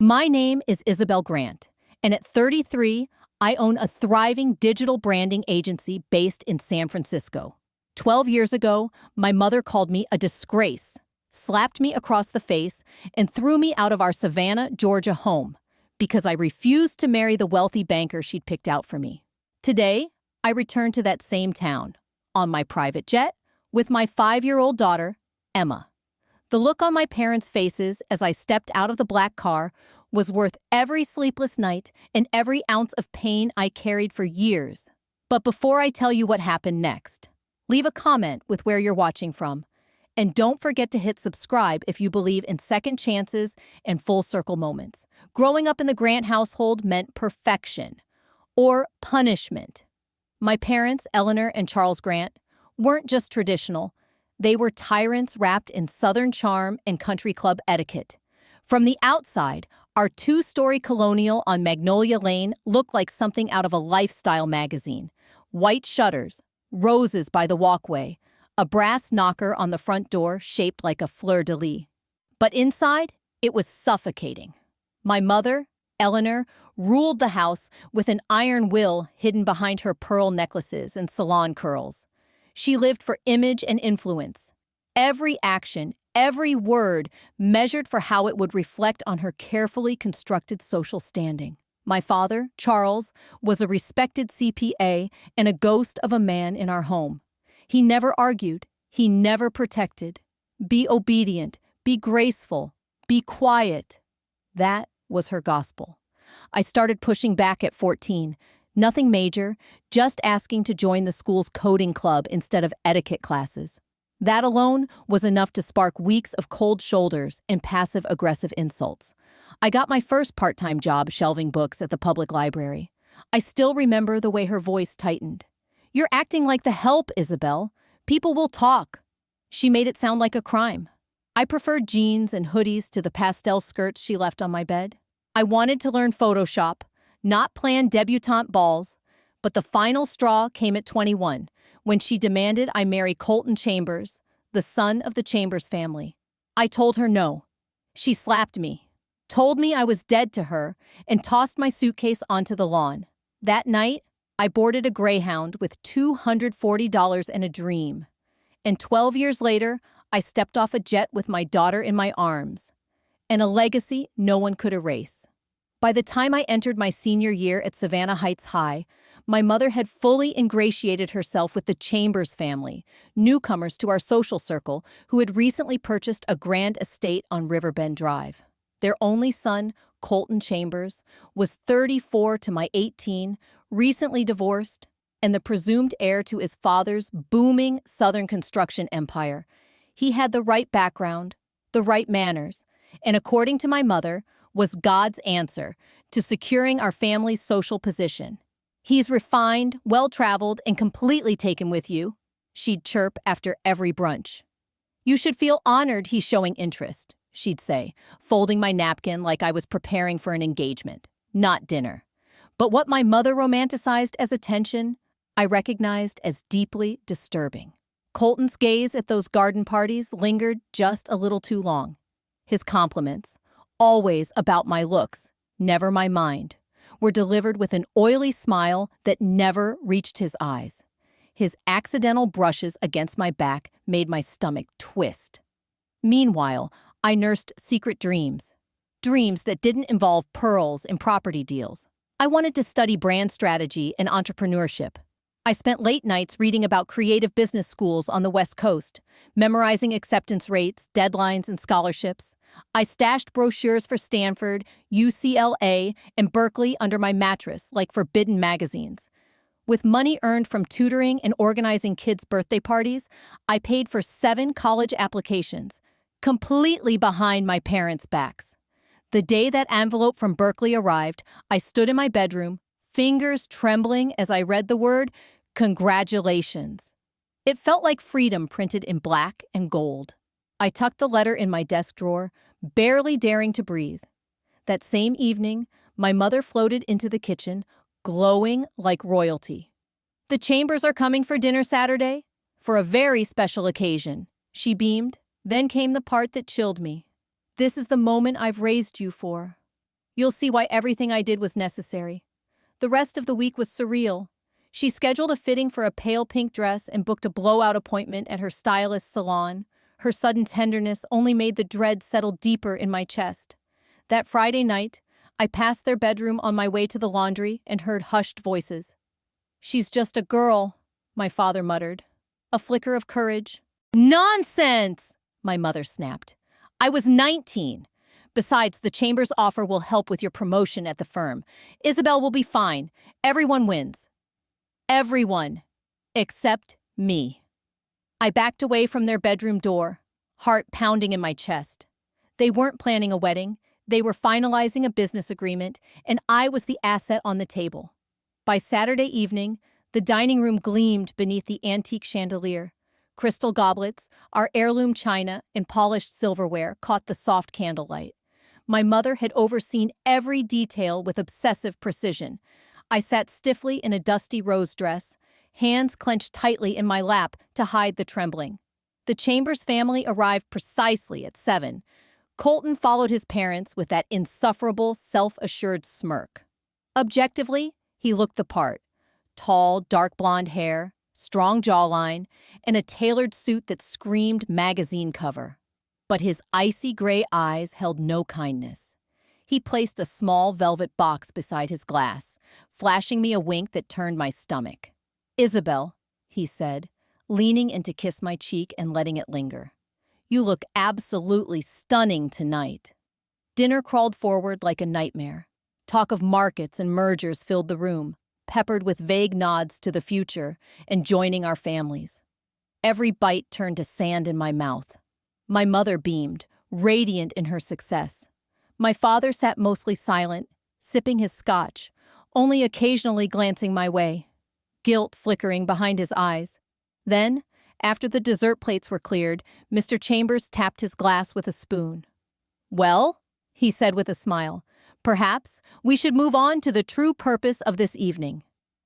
My name is Isabelle Grant, and at 33, I own a thriving digital branding agency based in San Francisco. 12 years ago, my mother called me a disgrace, slapped me across the face, and threw me out of our Savannah, Georgia home because I refused to marry the wealthy banker she'd picked out for me. Today, I return to that same town, on my private jet, with my 5-year-old daughter, Emma. The look on my parents' faces as I stepped out of the black car was worth every sleepless night and every ounce of pain I carried for years. But before I tell you what happened next, leave a comment with where you're watching from. And don't forget to hit subscribe if you believe in second chances and full circle moments. Growing up in the Grant household meant perfection or punishment. My parents, Eleanor and Charles Grant, weren't just traditional. They were tyrants wrapped in Southern charm and country club etiquette. From the outside, our 2-story colonial on Magnolia Lane looked like something out of a lifestyle magazine. White shutters, roses by the walkway, a brass knocker on the front door shaped like a fleur-de-lis. But inside, it was suffocating. My mother, Eleanor, ruled the house with an iron will hidden behind her pearl necklaces and salon curls. She lived for image and influence. Every action, every word measured for how it would reflect on her carefully constructed social standing. My father, Charles, was a respected CPA and a ghost of a man in our home. He never argued. He never protected. Be obedient. Be graceful. Be quiet. That was her gospel. I started pushing back at 14. Nothing major, just asking to join the school's coding club instead of etiquette classes. That alone was enough to spark weeks of cold shoulders and passive-aggressive insults. I got my first part-time job shelving books at the public library. I still remember the way her voice tightened. "You're acting like the help, Isabelle. People will talk." She made it sound like a crime. I preferred jeans and hoodies to the pastel skirts she left on my bed. I wanted to learn Photoshop, not plan debutante balls, but the final straw came at 21, when she demanded I marry Colton Chambers, the son of the Chambers family. I told her no. She slapped me, told me I was dead to her, and tossed my suitcase onto the lawn. That night, I boarded a Greyhound with $240 and a dream. And 12 years later, I stepped off a jet with my daughter in my arms, and a legacy no one could erase. By the time I entered my senior year at Savannah Heights High, my mother had fully ingratiated herself with the Chambers family, newcomers to our social circle who had recently purchased a grand estate on Riverbend Drive. Their only son, Colton Chambers, was 34 to my 18, recently divorced, and the presumed heir to his father's booming Southern construction empire. He had the right background, the right manners, and according to my mother, was God's answer to securing our family's social position. "He's refined, well-traveled, and completely taken with you," she'd chirp after every brunch. "You should feel honored he's showing interest," she'd say, folding my napkin like I was preparing for an engagement, not dinner. But what my mother romanticized as attention, I recognized as deeply disturbing. Colton's gaze at those garden parties lingered just a little too long. His compliments, always about my looks, never my mind, were delivered with an oily smile that never reached his eyes. His accidental brushes against my back made my stomach twist. Meanwhile, I nursed secret dreams. Dreams that didn't involve pearls and property deals. I wanted to study brand strategy and entrepreneurship. I spent late nights reading about creative business schools on the West Coast, memorizing acceptance rates, deadlines, and scholarships. I stashed brochures for Stanford, UCLA, and Berkeley under my mattress like forbidden magazines. With money earned from tutoring and organizing kids' birthday parties, I paid for 7 college applications, completely behind my parents' backs. The day that envelope from Berkeley arrived, I stood in my bedroom, fingers trembling as I read the word, "Congratulations." It felt like freedom printed in black and gold. I tucked the letter in my desk drawer, barely daring to breathe. That same evening, my mother floated into the kitchen, glowing like royalty. "The Chambers are coming for dinner Saturday, for a very special occasion," she beamed. Then came the part that chilled me. "This is the moment I've raised you for." You'll see why everything I did was necessary. The rest of the week was surreal. She scheduled a fitting for a pale pink dress and booked a blowout appointment at her stylist's salon. Her sudden tenderness only made the dread settle deeper in my chest. That Friday night, I passed their bedroom on my way to the laundry and heard hushed voices. "She's just a girl," my father muttered. A flicker of courage. "Nonsense!" my mother snapped. "I was 19. Besides, the Chamber's offer will help with your promotion at the firm. Isabelle will be fine. Everyone wins." Everyone. Except me. I backed away from their bedroom door, heart pounding in my chest. They weren't planning a wedding. They were finalizing a business agreement, and I was the asset on the table. By Saturday evening, the dining room gleamed beneath the antique chandelier. Crystal goblets, our heirloom china, and polished silverware caught the soft candlelight. My mother had overseen every detail with obsessive precision. I sat stiffly in a dusty rose dress, hands clenched tightly in my lap to hide the trembling. The Chambers family arrived precisely at 7. Colton followed his parents with that insufferable, self-assured smirk. Objectively, he looked the part. Tall, dark blonde hair, strong jawline, and a tailored suit that screamed magazine cover. But his icy gray eyes held no kindness. He placed a small velvet box beside his glass, flashing me a wink that turned my stomach. "Isabelle," he said, leaning in to kiss my cheek and letting it linger. "You look absolutely stunning tonight." Dinner crawled forward like a nightmare. Talk of markets and mergers filled the room, peppered with vague nods to the future and joining our families. Every bite turned to sand in my mouth. My mother beamed, radiant in her success. My father sat mostly silent, sipping his scotch, only occasionally glancing my way, guilt flickering behind his eyes. Then, after the dessert plates were cleared, Mr. Chambers tapped his glass with a spoon. "Well," he said with a smile, "perhaps we should move on to the true purpose of this evening."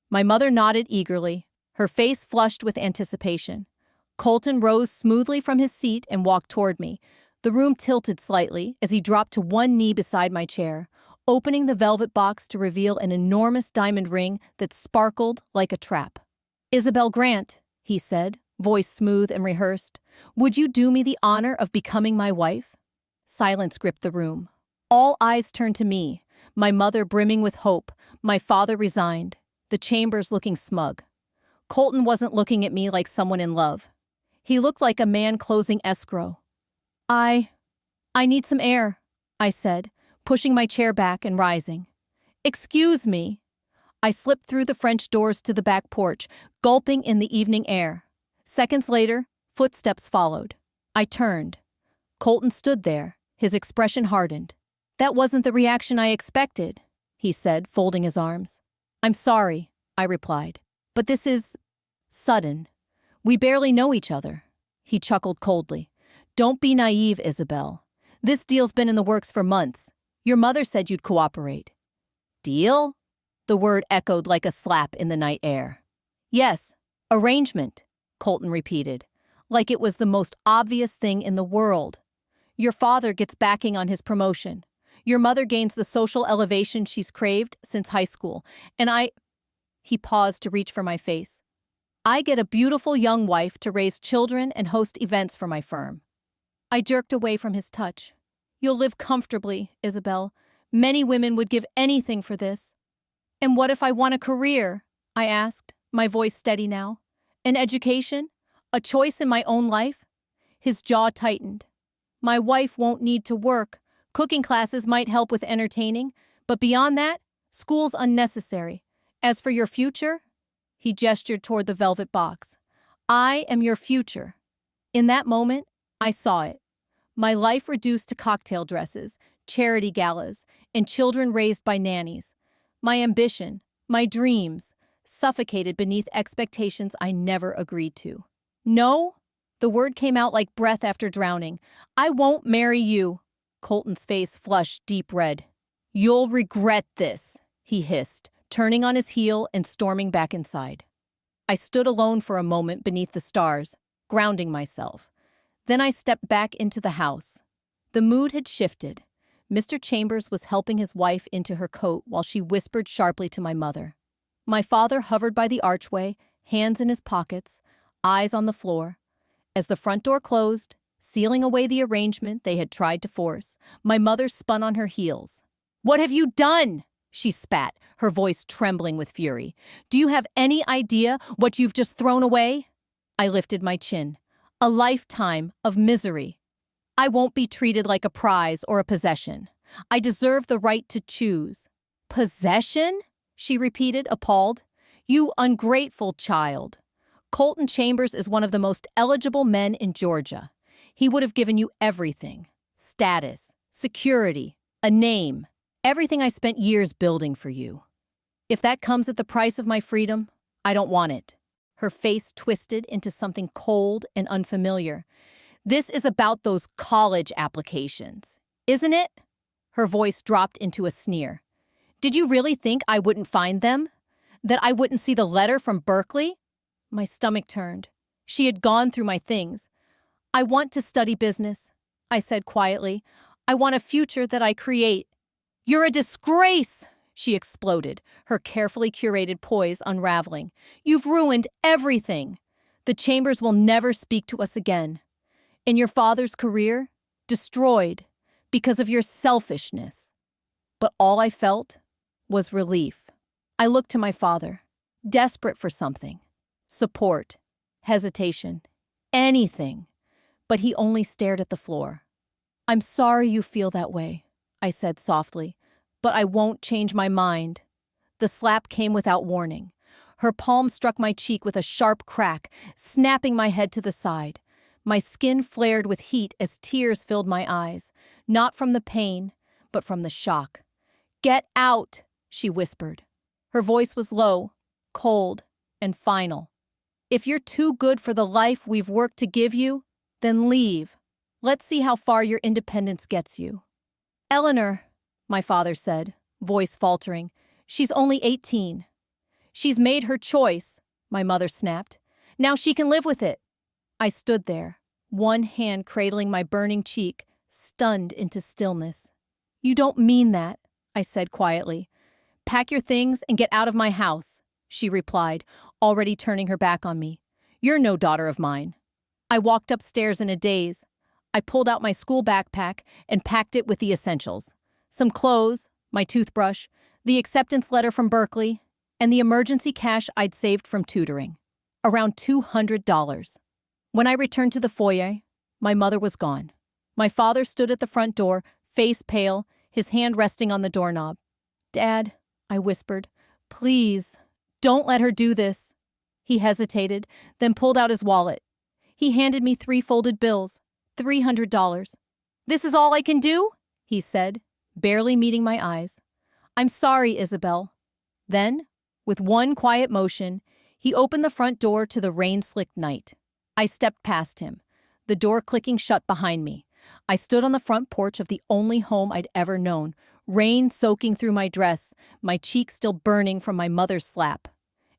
My mother nodded eagerly, her face flushed with anticipation. Colton rose smoothly from his seat and walked toward me. The room tilted slightly as he dropped to one knee beside my chair, opening the velvet box to reveal an enormous diamond ring that sparkled like a trap. "Isabelle Grant," he said, voice smooth and rehearsed, "would you do me the honor of becoming my wife?" Silence gripped the room. All eyes turned to me, my mother brimming with hope, my father resigned, the Chambers looking smug. Colton wasn't looking at me like someone in love. He looked like a man closing escrow. I need some air," I said, pushing my chair back and rising. "Excuse me." I slipped through the French doors to the back porch, gulping in the evening air. Seconds later, footsteps followed. I turned. Colton stood there, his expression hardened. "That wasn't the reaction I expected," he said, folding his arms. "I'm sorry," I replied, "but this is sudden. We barely know each other." He chuckled coldly. "Don't be naive, Isabelle. This deal's been in the works for months. Your mother said you'd cooperate." "Deal?" The word echoed like a slap in the night air. "Yes, arrangement," Colton repeated, like it was the most obvious thing in the world. "Your father gets backing on his promotion. Your mother gains the social elevation she's craved since high school. And He paused to reach for my face. "I get a beautiful young wife to raise children and host events for my firm." I jerked away from his touch. "You'll live comfortably, Isabelle. Many women would give anything for this." "And what if I want a career?" I asked, my voice steady now. "An education? A choice in my own life?" His jaw tightened. "My wife won't need to work. Cooking classes might help with entertaining, but beyond that, school's unnecessary. As for your future," he gestured toward the velvet box, "I am your future." In that moment, I saw it. My life reduced to cocktail dresses, charity galas, and children raised by nannies. My ambition, my dreams, suffocated beneath expectations I never agreed to. "No," the word came out like breath after drowning. "I won't marry you." Colton's face flushed deep red. "You'll regret this," he hissed, turning on his heel and storming back inside. I stood alone for a moment beneath the stars, grounding myself. Then I stepped back into the house. The mood had shifted. Mr. Chambers was helping his wife into her coat while she whispered sharply to my mother. My father hovered by the archway, hands in his pockets, eyes on the floor. As the front door closed, sealing away the arrangement they had tried to force, my mother spun on her heels. "What have you done?" she spat, her voice trembling with fury. "Do you have any idea what you've just thrown away?" I lifted my chin. "A lifetime of misery. I won't be treated like a prize or a possession. I deserve the right to choose." "Possession?" she repeated, appalled. "You ungrateful child. Colton Chambers is one of the most eligible men in Georgia. He would have given you everything. Status, security, a name. Everything I spent years building for you. If that comes at the price of my freedom, I don't want it." Her face twisted into something cold and unfamiliar. "This is about those college applications, isn't it?" Her voice dropped into a sneer. "Did you really think I wouldn't find them? That I wouldn't see the letter from Berkeley?" My stomach turned. She had gone through my things. "I want to study business," I said quietly. "I want a future that I create." "You're a disgrace!" she exploded, her carefully curated poise unraveling. "You've ruined everything. The Chambers will never speak to us again. And your father's career? Destroyed because of your selfishness." But all I felt was relief. I looked to my father, desperate for something. Support, hesitation, anything. But he only stared at the floor. "I'm sorry you feel that way," I said softly, "but I won't change my mind." The slap came without warning. Her palm struck my cheek with a sharp crack, snapping my head to the side. My skin flared with heat as tears filled my eyes, not from the pain, but from the shock. "Get out," she whispered. Her voice was low, cold, and final. "If you're too good for the life we've worked to give you, then leave. Let's see how far your independence gets you." "Eleanor," my father said, voice faltering, "she's only 18. "She's made her choice," my mother snapped. "Now she can live with it." I stood there, one hand cradling my burning cheek, stunned into stillness. "You don't mean that," I said quietly. "Pack your things and get out of my house," she replied, already turning her back on me. "You're no daughter of mine." I walked upstairs in a daze. I pulled out my school backpack and packed it with the essentials. Some clothes, my toothbrush, the acceptance letter from Berkeley, and the emergency cash I'd saved from tutoring. Around $200. When I returned to the foyer, my mother was gone. My father stood at the front door, face pale, his hand resting on the doorknob. "Dad," I whispered, "please, don't let her do this." He hesitated, then pulled out his wallet. He handed me 3 folded bills, $300. "This is all I can do?" he said, barely meeting my eyes. "I'm sorry, Isabelle." Then, with one quiet motion, he opened the front door to the rain-slicked night. I stepped past him, the door clicking shut behind me. I stood on the front porch of the only home I'd ever known, rain soaking through my dress, my cheek still burning from my mother's slap.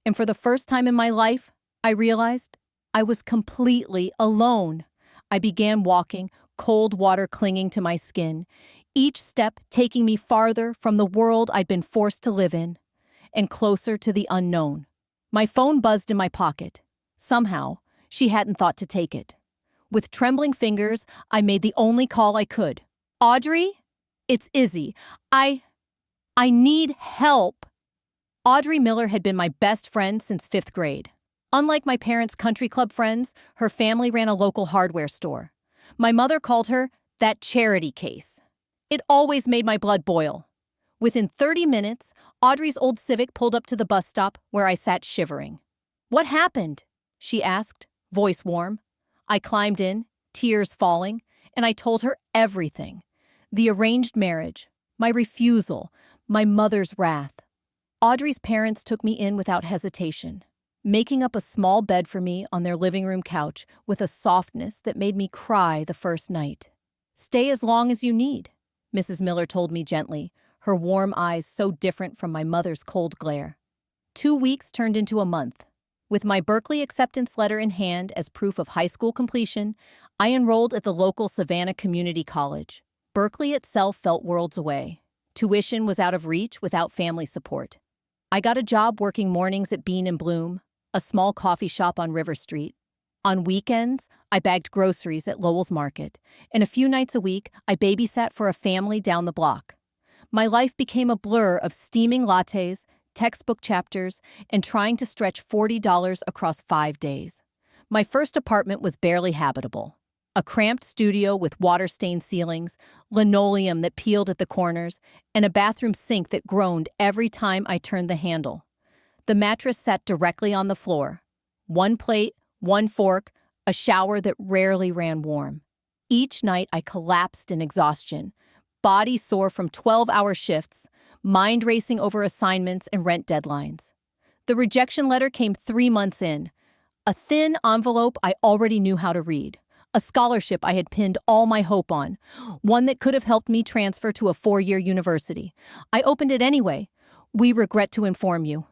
And for the first time in my life, I realized I was completely alone. I began walking, cold water clinging to my skin, each step taking me farther from the world I'd been forced to live in, and closer to the unknown. My phone buzzed in my pocket. Somehow, she hadn't thought to take it. With trembling fingers, I made the only call I could. "Audrey? It's Izzy. I need help." Audrey Miller had been my best friend since 5th grade. Unlike my parents' country club friends, her family ran a local hardware store. My mother called her that charity case. It always made my blood boil. Within 30 minutes, Audrey's old Civic pulled up to the bus stop where I sat shivering. "What happened?" she asked, voice warm. I climbed in, tears falling, and I told her everything. The arranged marriage, my refusal, my mother's wrath. Audrey's parents took me in without hesitation, making up a small bed for me on their living room couch with a softness that made me cry the first night. "Stay as long as you need," Mrs. Miller told me gently, her warm eyes so different from my mother's cold glare. 2 weeks turned into a month. With my Berkeley acceptance letter in hand as proof of high school completion, I enrolled at the local Savannah Community College. Berkeley itself felt worlds away. Tuition was out of reach without family support. I got a job working mornings at Bean and Bloom, a small coffee shop on River Street. On weekends, I bagged groceries at Lowell's Market, and a few nights a week, I babysat for a family down the block. My life became a blur of steaming lattes, textbook chapters, and trying to stretch $40 across 5 days. My first apartment was barely habitable. A cramped studio with water-stained ceilings, linoleum that peeled at the corners, and a bathroom sink that groaned every time I turned the handle. The mattress sat directly on the floor. One plate, one fork, a shower that rarely ran warm. Each night I collapsed in exhaustion, body sore from 12-hour shifts, mind racing over assignments and rent deadlines. The rejection letter came 3 months in. A thin envelope I already knew how to read. A scholarship I had pinned all my hope on, one that could have helped me transfer to a 4-year university. I opened it anyway. "We regret to inform you."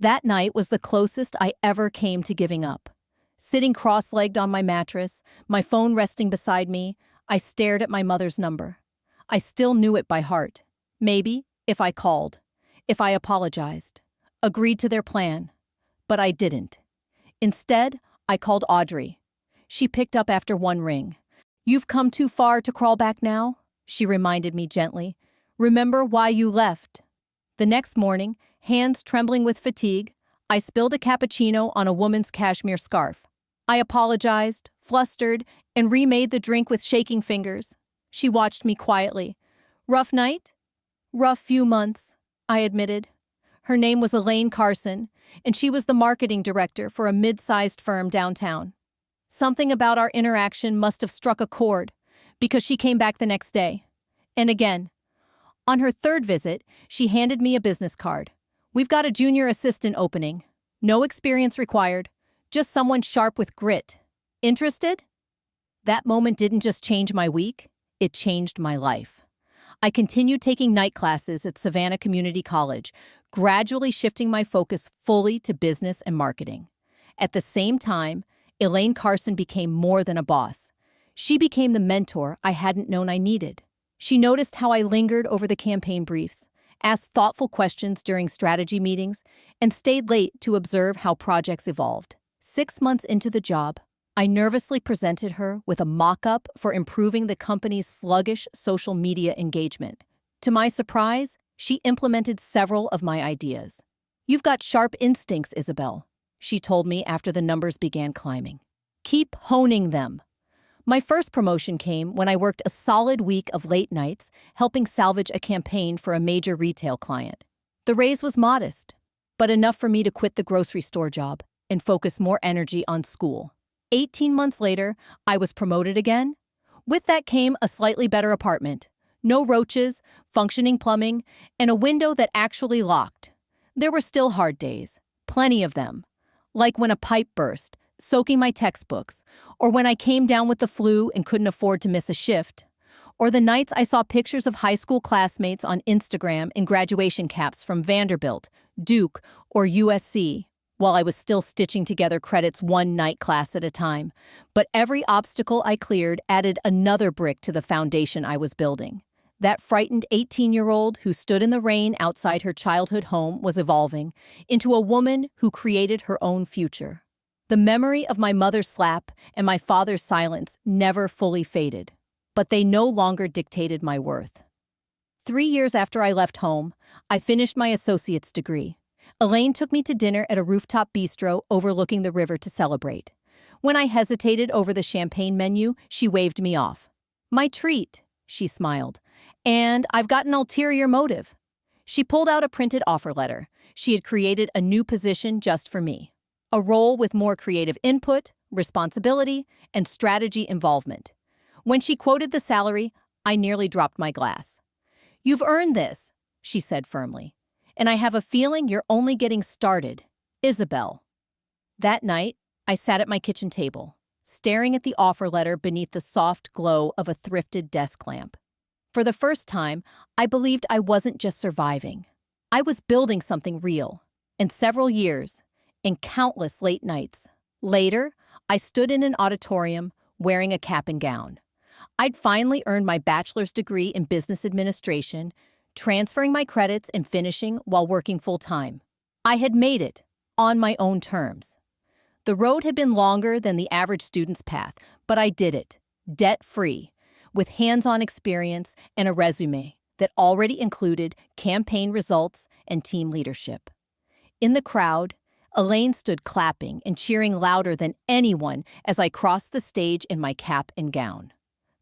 That night was the closest I ever came to giving up. Sitting cross-legged on my mattress, my phone resting beside me, I stared at my mother's number. I still knew it by heart. Maybe, if I called, if I apologized, agreed to their plan. But I didn't. Instead, I called Audrey. She picked up after one ring. "You've come too far to crawl back now," she reminded me gently. "Remember why you left." The next morning, hands trembling with fatigue, I spilled a cappuccino on a woman's cashmere scarf. I apologized, flustered, and remade the drink with shaking fingers. She watched me quietly. "Rough night?" "Rough few months," I admitted. Her name was Elaine Carson, and she was the marketing director for a mid-sized firm downtown. Something about our interaction must have struck a chord, because she came back the next day. And again. On her third visit, she handed me a business card. "We've got a junior assistant opening. No experience required. Just someone sharp with grit. Interested?" That moment didn't just change my week, it changed my life. I continued taking night classes at Savannah Community College, gradually shifting my focus fully to business and marketing. At the same time, Elaine Carson became more than a boss. She became the mentor I hadn't known I needed. She noticed how I lingered over the campaign briefs, asked thoughtful questions during strategy meetings, and stayed late to observe how projects evolved. 6 months into the job, I nervously presented her with a mock-up for improving the company's sluggish social media engagement. To my surprise, she implemented several of my ideas. "You've got sharp instincts, Isabelle," she told me after the numbers began climbing. "Keep honing them." My first promotion came when I worked a solid week of late nights helping salvage a campaign for a major retail client. The raise was modest, but enough for me to quit the grocery store job and focus more energy on school. 18 months later, I was promoted again. With that came a slightly better apartment. No roaches, functioning plumbing, and a window that actually locked. There were still hard days, plenty of them. Like when a pipe burst, soaking my textbooks, or when I came down with the flu and couldn't afford to miss a shift, or the nights I saw pictures of high school classmates on Instagram in graduation caps from Vanderbilt, Duke, or USC, while I was still stitching together credits one night class at a time. But every obstacle I cleared added another brick to the foundation I was building. That frightened 18-year-old who stood in the rain outside her childhood home was evolving into a woman who created her own future. The memory of my mother's slap and my father's silence never fully faded, but they no longer dictated my worth. 3 years after I left home, I finished my associate's degree. Elaine took me to dinner at a rooftop bistro overlooking the river to celebrate. When I hesitated over the champagne menu, she waved me off. "My treat," she smiled. "And I've got an ulterior motive." She pulled out a printed offer letter. She had created a new position just for me. A role with more creative input, responsibility, and strategy involvement. When she quoted the salary, I nearly dropped my glass. "You've earned this," she said firmly. "And I have a feeling you're only getting started, Isabelle." That night, I sat at my kitchen table, staring at the offer letter beneath the soft glow of a thrifted desk lamp. For the first time, I believed I wasn't just surviving. I was building something real. And several years, and countless late nights later, I stood in an auditorium wearing a cap and gown. I'd finally earned my bachelor's degree in business administration, transferring my credits and finishing while working full-time. I had made it, on my own terms. The road had been longer than the average student's path, but I did it, debt-free, with hands-on experience and a resume that already included campaign results and team leadership. In the crowd, Elaine stood clapping and cheering louder than anyone as I crossed the stage in my cap and gown.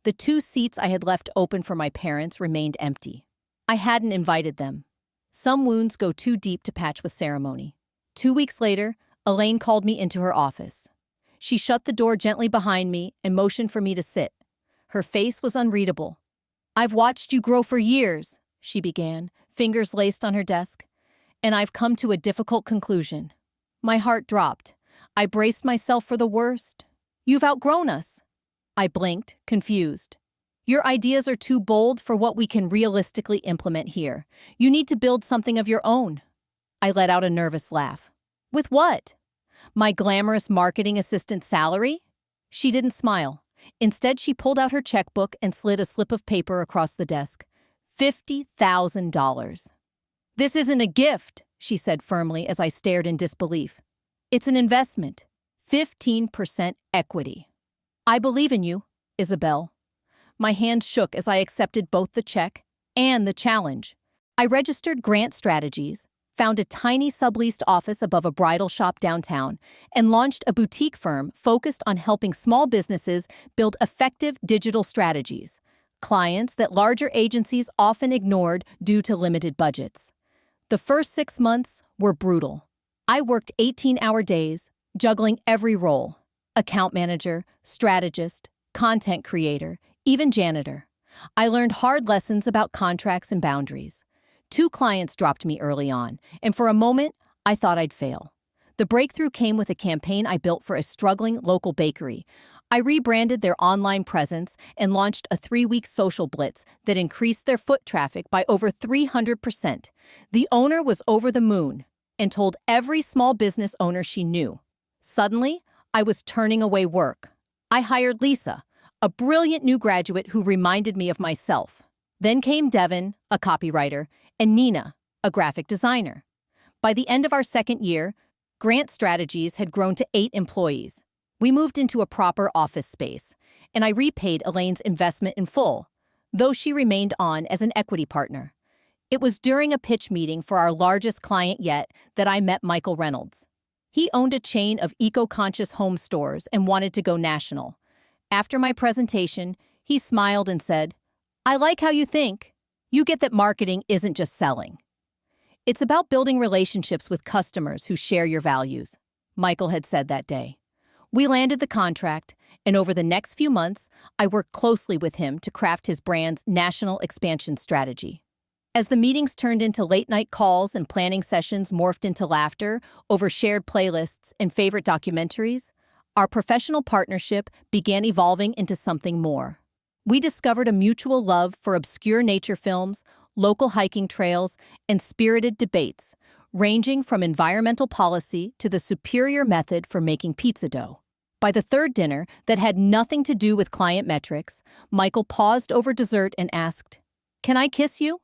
The 2 seats I had left open for my parents remained empty. I hadn't invited them. Some wounds go too deep to patch with ceremony. 2 weeks later, Elaine called me into her office. She shut the door gently behind me and motioned for me to sit. Her face was unreadable. "I've watched you grow for years," she began, fingers laced on her desk, "and I've come to a difficult conclusion." My heart dropped. I braced myself for the worst. "You've outgrown us." I blinked, confused. "Your ideas are too bold for what we can realistically implement here. You need to build something of your own." I let out a nervous laugh. "With what? My glamorous marketing assistant salary?" She didn't smile. Instead, she pulled out her checkbook and slid a slip of paper across the desk. $50,000. "This isn't a gift," she said firmly as I stared in disbelief. "It's an investment. 15% equity." "I believe in you, Isabelle." My hand shook as I accepted both the check and the challenge. I registered Grant Strategies, found a tiny subleased office above a bridal shop downtown, and launched a boutique firm focused on helping small businesses build effective digital strategies, clients that larger agencies often ignored due to limited budgets. The first 6 months were brutal. I worked 18-hour days, juggling every role: account manager, strategist, content creator, even janitor. I learned hard lessons about contracts and boundaries. 2 clients dropped me early on, and for a moment, I thought I'd fail. The breakthrough came with a campaign I built for a struggling local bakery. I rebranded their online presence and launched a 3-week social blitz that increased their foot traffic by over 300%. The owner was over the moon and told every small business owner she knew. Suddenly, I was turning away work. I hired Lisa, a brilliant new graduate who reminded me of myself. Then came Devin, a copywriter, and Nina, a graphic designer. By the end of our 2nd year, Grant Strategies had grown to 8 employees. We moved into a proper office space, and I repaid Elaine's investment in full, though she remained on as an equity partner. It was during a pitch meeting for our largest client yet that I met Michael Reynolds. He owned a chain of eco-conscious home stores and wanted to go national. After my presentation, he smiled and said, "I like how you think. You get that marketing isn't just selling. It's about building relationships with customers who share your values," Michael had said that day. We landed the contract, and over the next few months, I worked closely with him to craft his brand's national expansion strategy. As the meetings turned into late-night calls and planning sessions morphed into laughter over shared playlists and favorite documentaries, our professional partnership began evolving into something more. We discovered a mutual love for obscure nature films, local hiking trails, and spirited debates, ranging from environmental policy to the superior method for making pizza dough. By the 3rd dinner, that had nothing to do with client metrics, Michael paused over dessert and asked, "Can I kiss you?"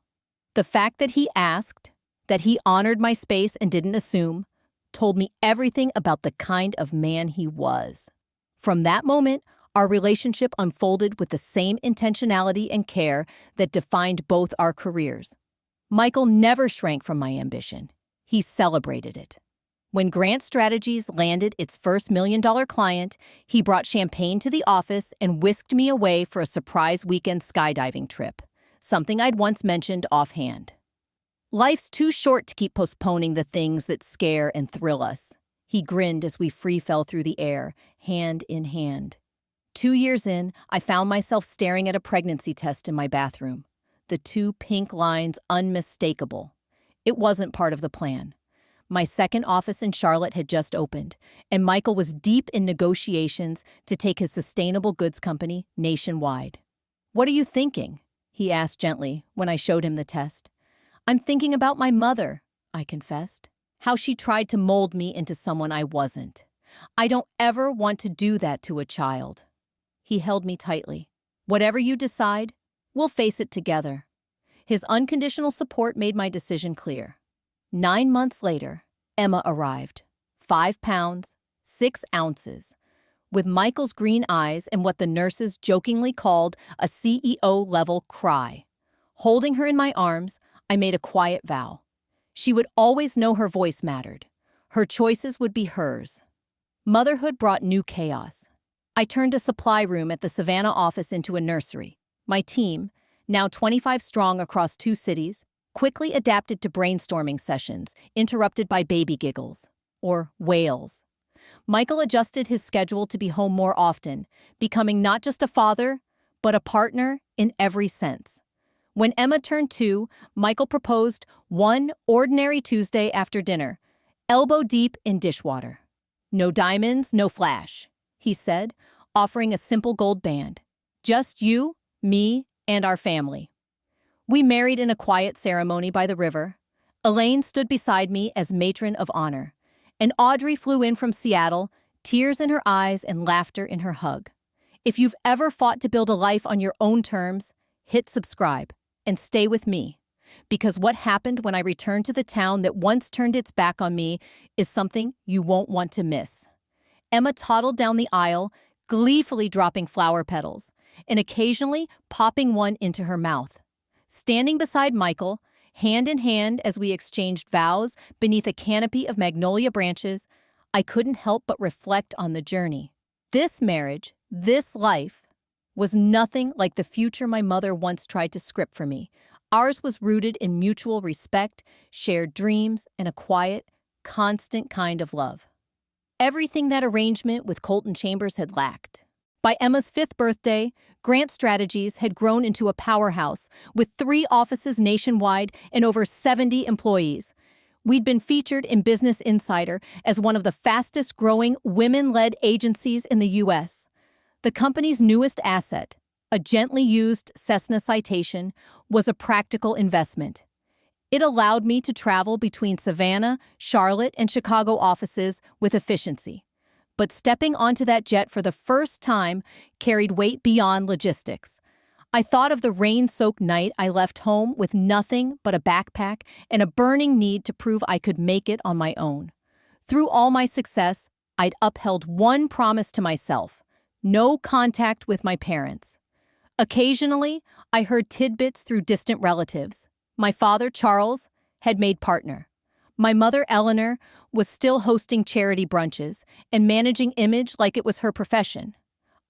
The fact that he asked, that he honored my space and didn't assume, told me everything about the kind of man he was. From that moment, our relationship unfolded with the same intentionality and care that defined both our careers. Michael never shrank from my ambition. He celebrated it. When Grant Strategies landed its first $1 million client, he brought champagne to the office and whisked me away for a surprise weekend skydiving trip, something I'd once mentioned offhand. "Life's too short to keep postponing the things that scare and thrill us," he grinned as we free fell through the air, hand in hand. 2 years in, I found myself staring at a pregnancy test in my bathroom, the 2 pink lines unmistakable. It wasn't part of the plan. My 2nd office in Charlotte had just opened, and Michael was deep in negotiations to take his sustainable goods company nationwide. "What are you thinking?" he asked gently when I showed him the test. "I'm thinking about my mother," I confessed. "How she tried to mold me into someone I wasn't. I don't ever want to do that to a child." He held me tightly. Whatever you decide, we'll face it together. His unconditional support made my decision clear. 9 months later, Emma arrived. 5 pounds, 6 ounces. With Michael's green eyes and what the nurses jokingly called a CEO-level cry. Holding her in my arms, I made a quiet vow. She would always know her voice mattered. Her choices would be hers. Motherhood brought new chaos. I turned a supply room at the Savannah office into a nursery. My team, now 25 strong across 2 cities, quickly adapted to brainstorming sessions, interrupted by baby giggles, or wails. Michael adjusted his schedule to be home more often, becoming not just a father, but a partner in every sense. When Emma turned 2, Michael proposed one ordinary Tuesday after dinner, elbow deep in dishwater. No diamonds, no flash, he said, offering a simple gold band. Just you, me, and our family. We married in a quiet ceremony by the river. Elaine stood beside me as matron of honor, and Audrey flew in from Seattle, tears in her eyes and laughter in her hug. If you've ever fought to build a life on your own terms, hit subscribe and stay with me, because what happened when I returned to the town that once turned its back on me is something you won't want to miss. Emma toddled down the aisle, gleefully dropping flower petals, and occasionally popping one into her mouth. Standing beside Michael, hand in hand as we exchanged vows beneath a canopy of magnolia branches, I couldn't help but reflect on the journey. This marriage, this life, was nothing like the future my mother once tried to script for me. Ours was rooted in mutual respect, shared dreams, and a quiet, constant kind of love. Everything that arrangement with Colton Chambers had lacked. By Emma's 5th birthday, Grant Strategies had grown into a powerhouse with 3 offices nationwide and over 70 employees. We'd been featured in Business Insider as one of the fastest-growing women-led agencies in the U.S. The company's newest asset, a gently used Cessna Citation, was a practical investment. It allowed me to travel between Savannah, Charlotte, and Chicago offices with efficiency. But stepping onto that jet for the first time carried weight beyond logistics. I thought of the rain-soaked night I left home with nothing but a backpack and a burning need to prove I could make it on my own. Through all my success, I'd upheld one promise to myself: no contact with my parents. Occasionally, I heard tidbits through distant relatives. My father, Charles, had made partner. My mother, Eleanor, was still hosting charity brunches and managing image like it was her profession.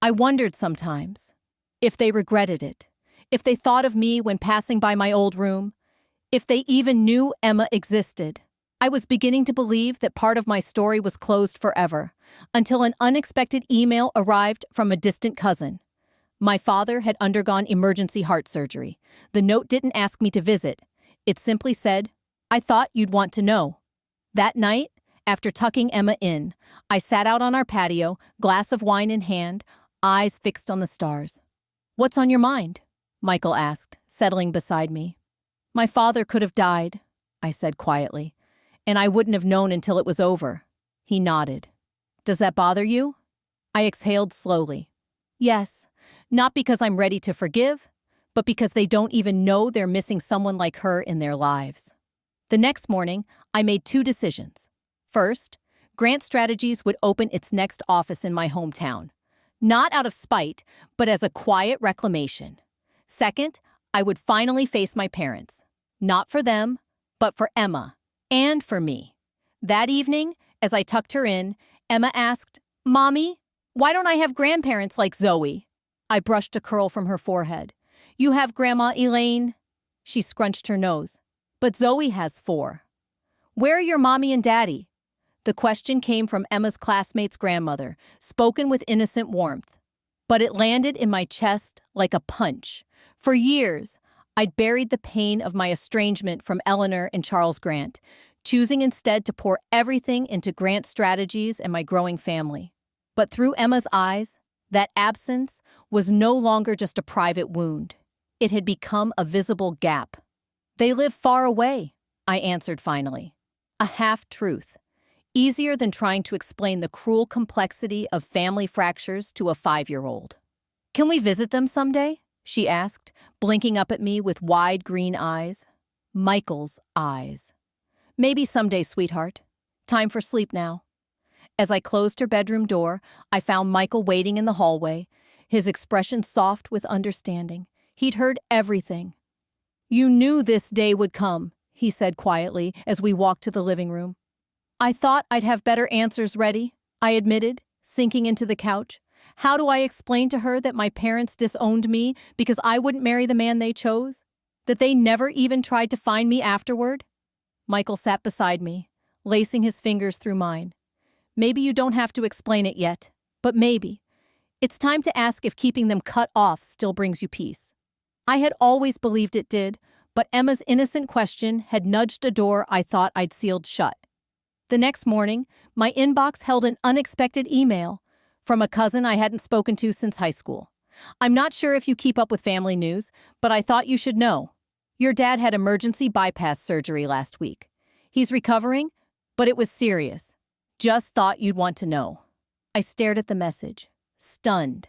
I wondered sometimes if they regretted it, if they thought of me when passing by my old room, if they even knew Emma existed. I was beginning to believe that part of my story was closed forever, until an unexpected email arrived from a distant cousin. My father had undergone emergency heart surgery. The note didn't ask me to visit. It simply said, "I thought you'd want to know." That night, after tucking Emma in, I sat out on our patio, glass of wine in hand, eyes fixed on the stars. "What's on your mind?" Michael asked, settling beside me. "My father could have died," I said quietly, "and I wouldn't have known until it was over." He nodded. "Does that bother you?" I exhaled slowly. "Yes, not because I'm ready to forgive, but because they don't even know they're missing someone like her in their lives." The next morning, I made 2 decisions. First, Grant Strategies would open its next office in my hometown. Not out of spite, but as a quiet reclamation. Second, I would finally face my parents. Not for them, but for Emma, and for me. That evening, as I tucked her in, Emma asked, "Mommy, why don't I have grandparents like Zoe?" I brushed a curl from her forehead. "You have Grandma Elaine." She scrunched her nose. "But Zoe has 4. Where are your mommy and daddy?" The question came from Emma's classmate's grandmother, spoken with innocent warmth. But it landed in my chest like a punch. For years, I'd buried the pain of my estrangement from Eleanor and Charles Grant, choosing instead to pour everything into Grant Strategies and my growing family. But through Emma's eyes, that absence was no longer just a private wound. It had become a visible gap. "They live far away," I answered finally. A half-truth. Easier than trying to explain the cruel complexity of family fractures to a 5-year-old. Can we visit them someday? She asked, blinking up at me with wide green eyes. Michael's eyes. Maybe someday, sweetheart. Time for sleep now. As I closed her bedroom door, I found Michael waiting in the hallway, his expression soft with understanding. He'd heard everything. You knew this day would come, he said quietly as we walked to the living room. I thought I'd have better answers ready, I admitted, sinking into the couch. How do I explain to her that my parents disowned me because I wouldn't marry the man they chose? That they never even tried to find me afterward? Michael sat beside me, lacing his fingers through mine. Maybe you don't have to explain it yet, but maybe. It's time to ask if keeping them cut off still brings you peace. I had always believed it did, but Emma's innocent question had nudged a door I thought I'd sealed shut. The next morning, my inbox held an unexpected email from a cousin I hadn't spoken to since high school. I'm not sure if you keep up with family news, but I thought you should know. Your dad had emergency bypass surgery last week. He's recovering, but it was serious. Just thought you'd want to know. I stared at the message, stunned.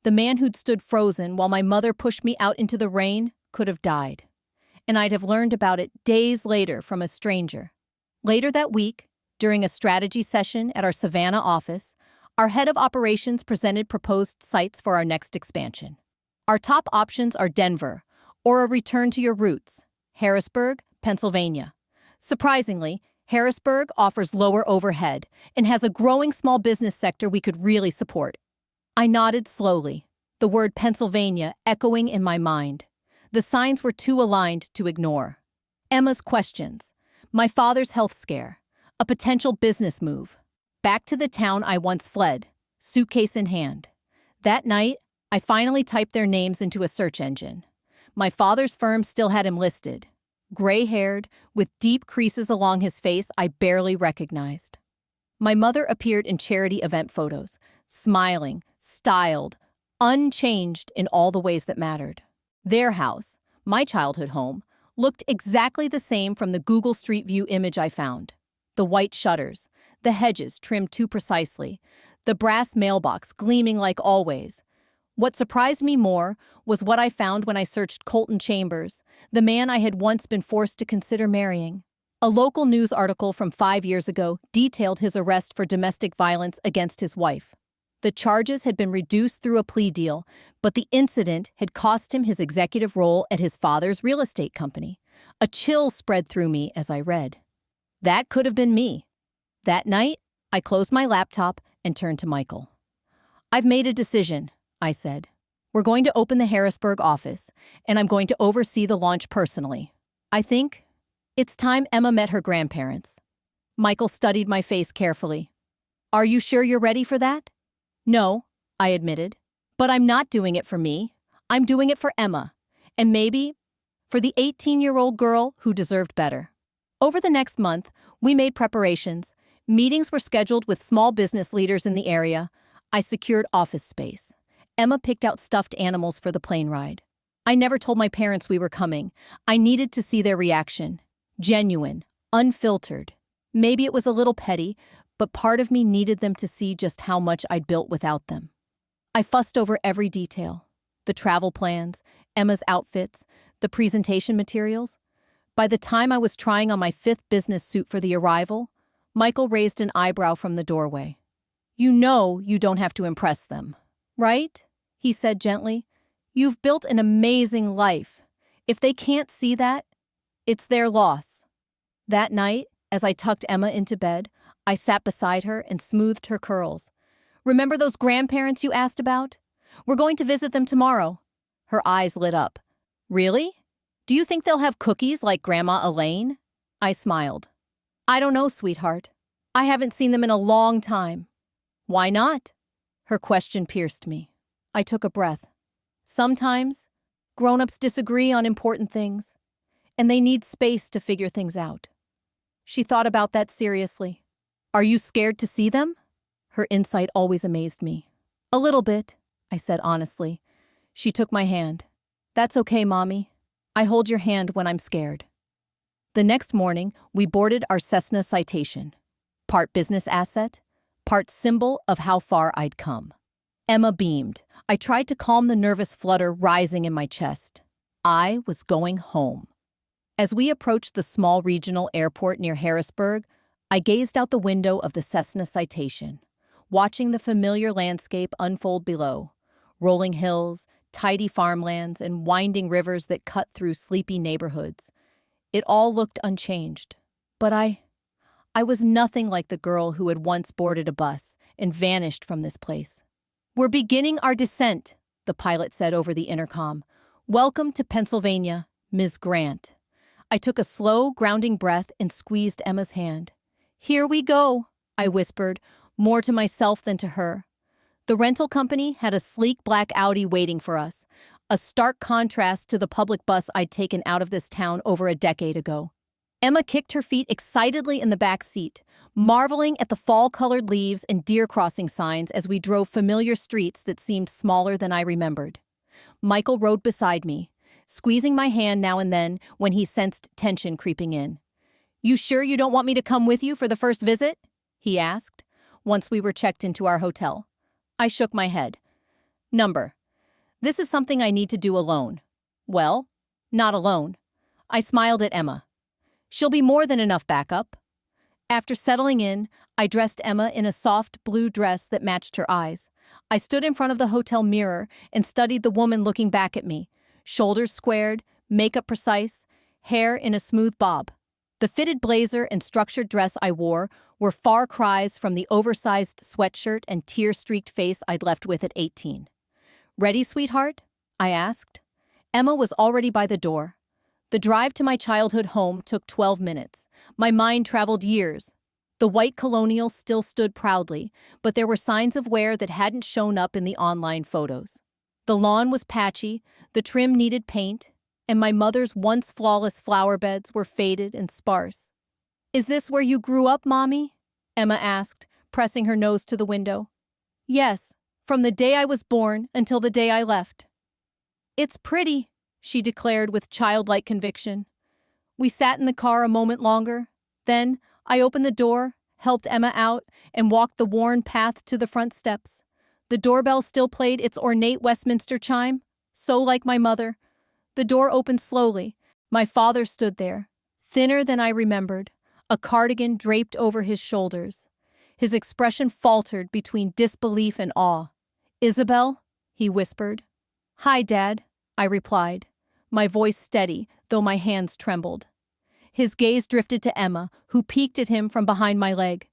The man who'd stood frozen while my mother pushed me out into the rain could have died. And I'd have learned about it days later from a stranger. Later that week, during a strategy session at our Savannah office, our head of operations presented proposed sites for our next expansion. Our top options are Denver, or a return to your roots, Harrisburg, Pennsylvania. Surprisingly, Harrisburg offers lower overhead and has a growing small business sector we could really support. I nodded slowly, the word Pennsylvania echoing in my mind. The signs were too aligned to ignore. Emma's questions, my father's health scare, a potential business move. Back to the town I once fled, suitcase in hand. That night, I finally typed their names into a search engine. My father's firm still had him listed. Gray-haired, with deep creases along his face I barely recognized. My mother appeared in charity event photos, smiling, styled, unchanged in all the ways that mattered. Their house, my childhood home, looked exactly the same from the Google Street View image I found. The white shutters, the hedges trimmed too precisely, the brass mailbox gleaming like always. What surprised me more was what I found when I searched Colton Chambers, the man I had once been forced to consider marrying. A local news article from 5 years ago detailed his arrest for domestic violence against his wife. The charges had been reduced through a plea deal, but the incident had cost him his executive role at his father's real estate company. A chill spread through me as I read. That could have been me. That night, I closed my laptop and turned to Michael. I've made a decision, I said. We're going to open the Harrisburg office, and I'm going to oversee the launch personally. I think it's time Emma met her grandparents. Michael studied my face carefully. Are you sure you're ready for that? No, I admitted. But I'm not doing it for me. I'm doing it for Emma. And maybe for the 18-year-old girl who deserved better. Over the next month, we made preparations. Meetings were scheduled with small business leaders in the area. I secured office space. Emma picked out stuffed animals for the plane ride. I never told my parents we were coming. I needed to see their reaction. Genuine, unfiltered. Maybe it was a little petty, but part of me needed them to see just how much I'd built without them. I fussed over every detail. The travel plans, Emma's outfits, the presentation materials. By the time I was trying on my 5th business suit for the arrival, Michael raised an eyebrow from the doorway. You know you don't have to impress them, right? He said gently. You've built an amazing life. If they can't see that, it's their loss. That night, as I tucked Emma into bed, I sat beside her and smoothed her curls. Remember those grandparents you asked about? We're going to visit them tomorrow. Her eyes lit up. Really? Do you think they'll have cookies like Grandma Elaine? I smiled. I don't know, sweetheart. I haven't seen them in a long time. Why not? Her question pierced me. I took a breath. Sometimes, grown-ups disagree on important things, and they need space to figure things out. She thought about that seriously. Are you scared to see them? Her insight always amazed me. A little bit, I said honestly. She took my hand. That's okay, Mommy. I hold your hand when I'm scared. The next morning, we boarded our Cessna Citation. Part business asset, part symbol of how far I'd come. Emma beamed. I tried to calm the nervous flutter rising in my chest. I was going home. As we approached the small regional airport near Harrisburg, I gazed out the window of the Cessna Citation, watching the familiar landscape unfold below. Rolling hills, tidy farmlands, and winding rivers that cut through sleepy neighborhoods. It all looked unchanged. But I was nothing like the girl who had once boarded a bus and vanished from this place. "We're beginning our descent," the pilot said over the intercom. "Welcome to Pennsylvania, Ms. Grant." I took a slow, grounding breath and squeezed Emma's hand. "Here we go," I whispered, more to myself than to her. The rental company had a sleek black Audi waiting for us, a stark contrast to the public bus I'd taken out of this town over a decade ago. Emma kicked her feet excitedly in the back seat, marveling at the fall-colored leaves and deer crossing signs as we drove familiar streets that seemed smaller than I remembered. Michael rode beside me, squeezing my hand now and then when he sensed tension creeping in. "You sure you don't want me to come with you for the first visit?" he asked, once we were checked into our hotel. I shook my head. This is something I need to do alone." "Well, not alone." I smiled at Emma. "She'll be more than enough backup." After settling in, I dressed Emma in a soft blue dress that matched her eyes. I stood in front of the hotel mirror and studied the woman looking back at me, shoulders squared, makeup precise, hair in a smooth bob. The fitted blazer and structured dress I wore were far cries from the oversized sweatshirt and tear-streaked face I'd left with at 18. "Ready, sweetheart?" I asked. Emma was already by the door. The drive to my childhood home took 12 minutes. My mind traveled years. The white Colonial still stood proudly, but there were signs of wear that hadn't shown up in the online photos. The lawn was patchy, the trim needed paint, and my mother's once flawless flower beds were faded and sparse. "Is this where you grew up, Mommy?" Emma asked, pressing her nose to the window. "Yes, from the day I was born until the day I left." "It's pretty," she declared with childlike conviction. We sat in the car a moment longer. Then I opened the door, helped Emma out, and walked the worn path to the front steps. The doorbell still played its ornate Westminster chime, so like my mother. The door opened slowly. My father stood there, thinner than I remembered, a cardigan draped over his shoulders. His expression faltered between disbelief and awe. "Isabelle?" he whispered. "Hi, Dad," I replied, my voice steady, though my hands trembled. His gaze drifted to Emma, who peeked at him from behind my leg.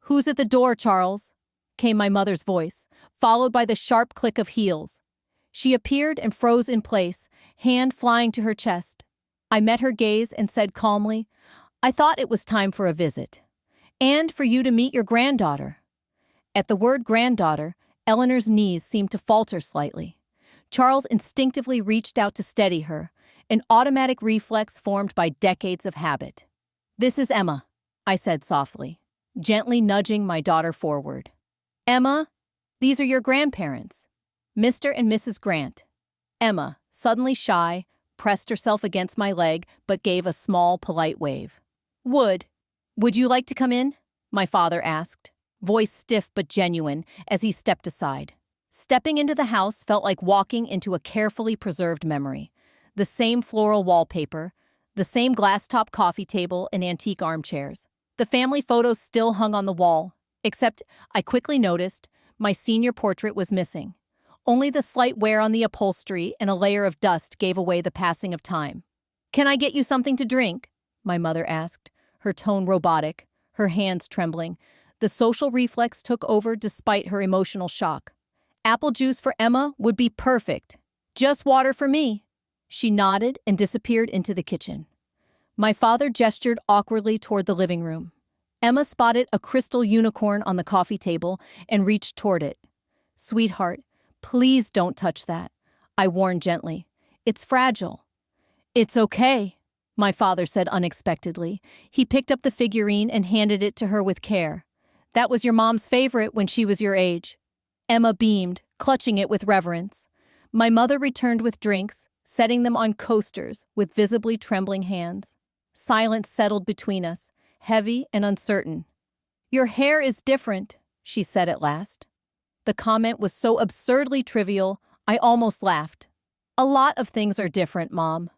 "Who's at the door, Charles?" came my mother's voice, followed by the sharp click of heels. She appeared and froze in place, hand flying to her chest. I met her gaze and said calmly, "I thought it was time for a visit. And for you to meet your granddaughter." At the word granddaughter, Eleanor's knees seemed to falter slightly. Charles instinctively reached out to steady her, an automatic reflex formed by decades of habit. "This is Emma," I said softly, gently nudging my daughter forward. "Emma, these are your grandparents, Mr. and Mrs. Grant." Emma, suddenly shy, pressed herself against my leg but gave a small, polite wave. Would you like to come in?" my father asked, voice stiff but genuine as he stepped aside. Stepping into the house felt like walking into a carefully preserved memory. The same floral wallpaper, the same glass-top coffee table and antique armchairs. The family photos still hung on the wall, except I quickly noticed my senior portrait was missing. Only the slight wear on the upholstery and a layer of dust gave away the passing of time. "Can I get you something to drink?" my mother asked, her tone robotic, her hands trembling. The social reflex took over despite her emotional shock. "Apple juice for Emma would be perfect. Just water for me." She nodded and disappeared into the kitchen. My father gestured awkwardly toward the living room. Emma spotted a crystal unicorn on the coffee table and reached toward it. "Sweetheart, please don't touch that," I warned gently. "It's fragile." "It's okay," my father said unexpectedly. He picked up the figurine and handed it to her with care. "That was your mom's favorite when she was your age." Emma beamed, clutching it with reverence. My mother returned with drinks, setting them on coasters with visibly trembling hands. Silence settled between us, heavy and uncertain. "Your hair is different," she said at last. The comment was so absurdly trivial, I almost laughed. A lot of things are different, Mom.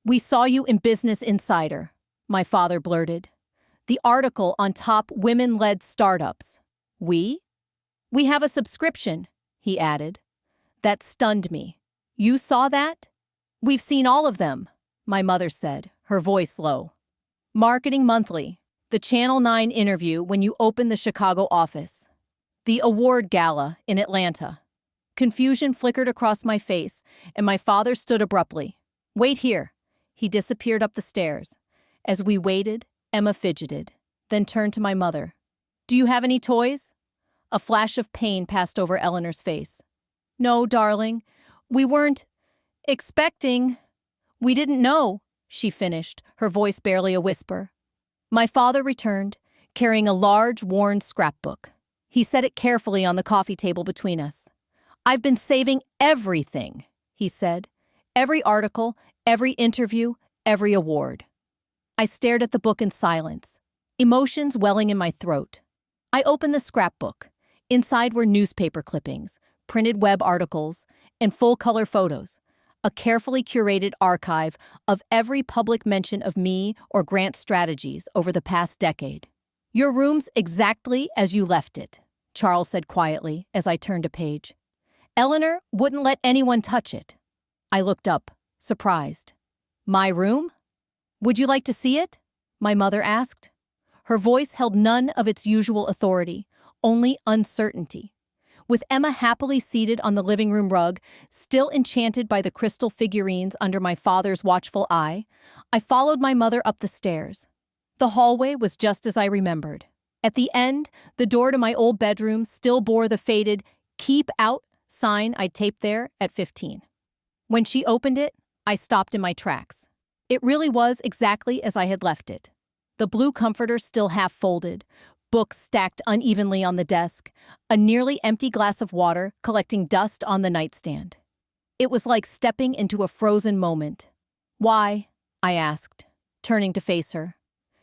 We saw you in Business Insider, my father blurted. The article on top women-led startups. We? We have a subscription, he added. That stunned me. You saw that? We've seen all of them, my mother said, her voice low. Marketing Monthly, the Channel 9 interview when you opened the Chicago office. The award gala in Atlanta. Confusion flickered across my face, and my father stood abruptly. Wait here. He disappeared up the stairs. As we waited, Emma fidgeted, then turned to my mother. Do you have any toys? A flash of pain passed over Eleanor's face. No, darling. We weren't expecting. We didn't know, she finished, her voice barely a whisper. My father returned, carrying a large, worn scrapbook. He set it carefully on the coffee table between us. I've been saving everything, he said. Every article, every interview, every award. I stared at the book in silence, emotions welling in my throat. I opened the scrapbook. Inside were newspaper clippings, printed web articles, and full-color photos, a carefully curated archive of every public mention of me or Grant strategies over the past decade. Your room's exactly as you left it, Charles said quietly as I turned a page. Eleanor wouldn't let anyone touch it. I looked up, surprised. My room? Would you like to see it? My mother asked. Her voice held none of its usual authority, only uncertainty. With Emma happily seated on the living room rug, still enchanted by the crystal figurines under my father's watchful eye, I followed my mother up the stairs. The hallway was just as I remembered. At the end, the door to my old bedroom still bore the faded, "Keep out" sign I'd taped there at 15. When she opened it, I stopped in my tracks. It really was exactly as I had left it. The blue comforter still half folded, books stacked unevenly on the desk, a nearly empty glass of water collecting dust on the nightstand. It was like stepping into a frozen moment. Why? I asked, turning to face her.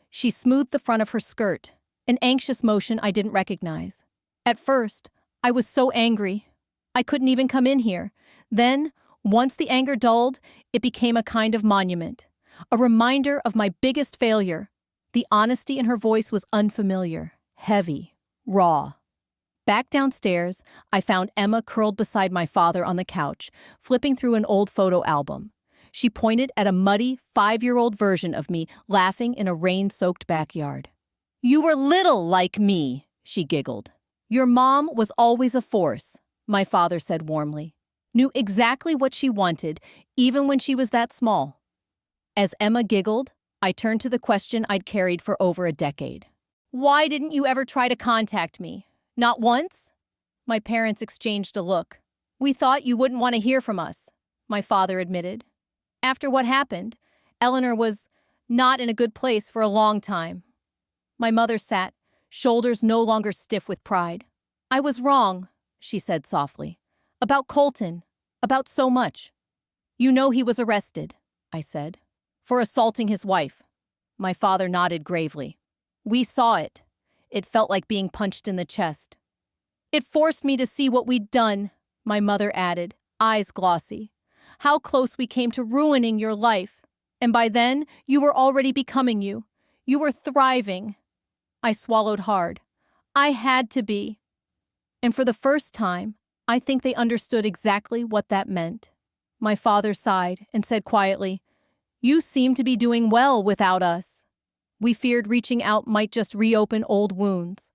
She smoothed the front of her skirt, an anxious motion I didn't recognize. At first, I was so angry. I couldn't even come in here. Then, once the anger dulled, it became a kind of monument, a reminder of my biggest failure. The honesty in her voice was unfamiliar, heavy, raw. Back downstairs, I found Emma curled beside my father on the couch, flipping through an old photo album. She pointed at a muddy, 5-year-old version of me laughing in a rain-soaked backyard. You were little like me, she giggled. Your mom was always a force, my father said warmly. Knew exactly what she wanted, even when she was that small. As Emma giggled, I turned to the question I'd carried for over a decade. Why didn't you ever try to contact me? Not once? My parents exchanged a look. We thought you wouldn't want to hear from us, my father admitted. After what happened, Eleanor was not in a good place for a long time. My mother sat, shoulders no longer stiff with pride. I was wrong, she said softly. About Colton, about so much. You know he was arrested, I said, for assaulting his wife. My father nodded gravely. We saw it. It felt like being punched in the chest. It forced me to see what we'd done, my mother added, eyes glossy. How close we came to ruining your life. And by then, you were already becoming you. You were thriving. I swallowed hard. I had to be. And for the first time, I think they understood exactly what that meant. My father sighed and said quietly, You seem to be doing well without us. We feared reaching out might just reopen old wounds.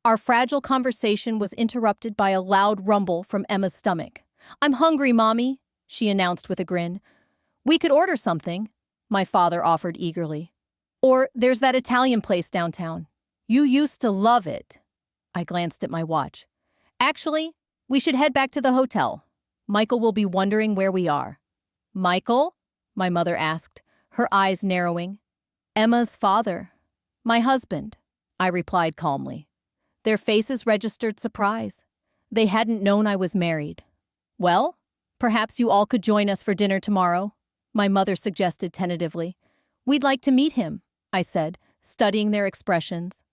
Our fragile conversation was interrupted by a loud rumble from Emma's stomach. I'm hungry, Mommy, she announced with a grin. We could order something, my father offered eagerly. Or there's that Italian place downtown. You used to love it. I glanced at my watch. Actually, we should head back to the hotel. Michael will be wondering where we are. Michael? My mother asked, her eyes narrowing. Emma's father. My husband, I replied calmly. Their faces registered surprise. They hadn't known I was married. Well, perhaps you all could join us for dinner tomorrow, my mother suggested tentatively. We'd like to meet him, I said, studying their expressions.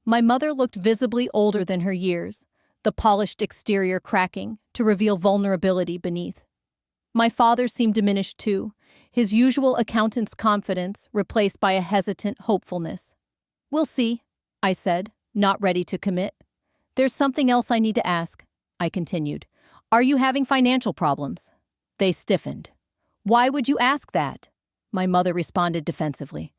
My mother looked visibly older than her years, the polished exterior cracking to reveal vulnerability beneath. My father seemed diminished too, his usual accountant's confidence replaced by a hesitant hopefulness. "We'll see," I said, not ready to commit. "There's something else I need to ask," I continued. "Are you having financial problems?" They stiffened. "Why would you ask that?" My mother responded defensively.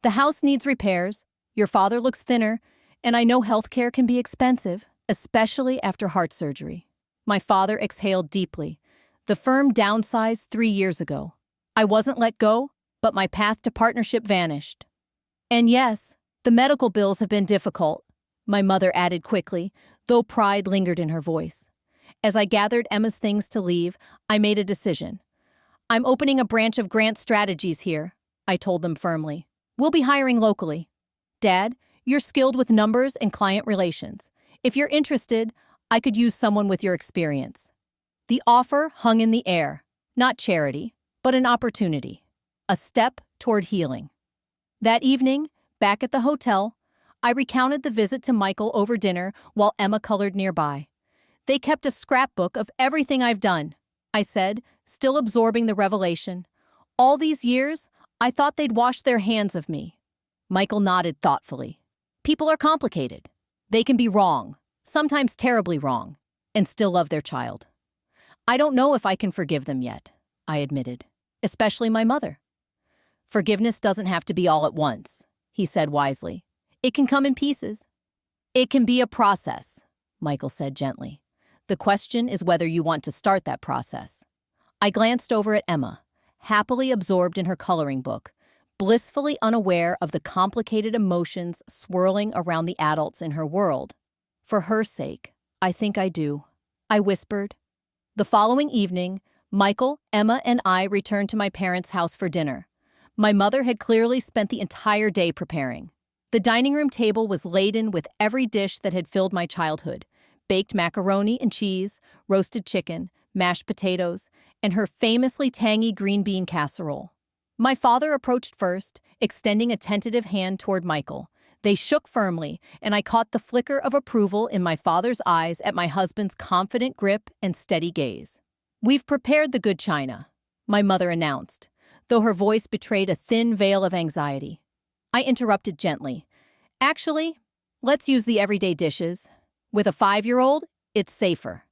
"The house needs repairs, your father looks thinner, and I know healthcare can be expensive, especially after heart surgery." My father exhaled deeply. The firm downsized 3 years ago. I wasn't let go, but my path to partnership vanished. "And yes, the medical bills have been difficult," my mother added quickly, though pride lingered in her voice. As I gathered Emma's things to leave, I made a decision. "I'm opening a branch of Grant Strategies here," I told them firmly. "We'll be hiring locally. Dad, you're skilled with numbers and client relations. If you're interested, I could use someone with your experience." The offer hung in the air, not charity, but an opportunity, a step toward healing. That evening, back at the hotel, I recounted the visit to Michael over dinner while Emma colored nearby. "They kept a scrapbook of everything I've done," I said, still absorbing the revelation. "All these years, I thought they'd wash their hands of me." Michael nodded thoughtfully. "People are complicated. They can be wrong, sometimes terribly wrong, and still love their child. I don't know if I can forgive them yet," I admitted, "especially my mother." "Forgiveness doesn't have to be all at once," he said wisely. "It can come in pieces." "It can be a process," Michael said gently. "The question is whether you want to start that process." I glanced over at Emma, happily absorbed in her coloring book, blissfully unaware of the complicated emotions swirling around the adults in her world. "For her sake, I think I do," I whispered. The following evening, Michael, Emma, and I returned to my parents' house for dinner. My mother had clearly spent the entire day preparing. The dining room table was laden with every dish that had filled my childhood: baked macaroni and cheese, roasted chicken, mashed potatoes, and her famously tangy green bean casserole. My father approached first, extending a tentative hand toward Michael. They shook firmly, and I caught the flicker of approval in my father's eyes at my husband's confident grip and steady gaze. "We've prepared the good china," my mother announced, though her voice betrayed a thin veil of anxiety. I interrupted gently. "Actually, let's use the everyday dishes. With a 5-year-old, it's safer."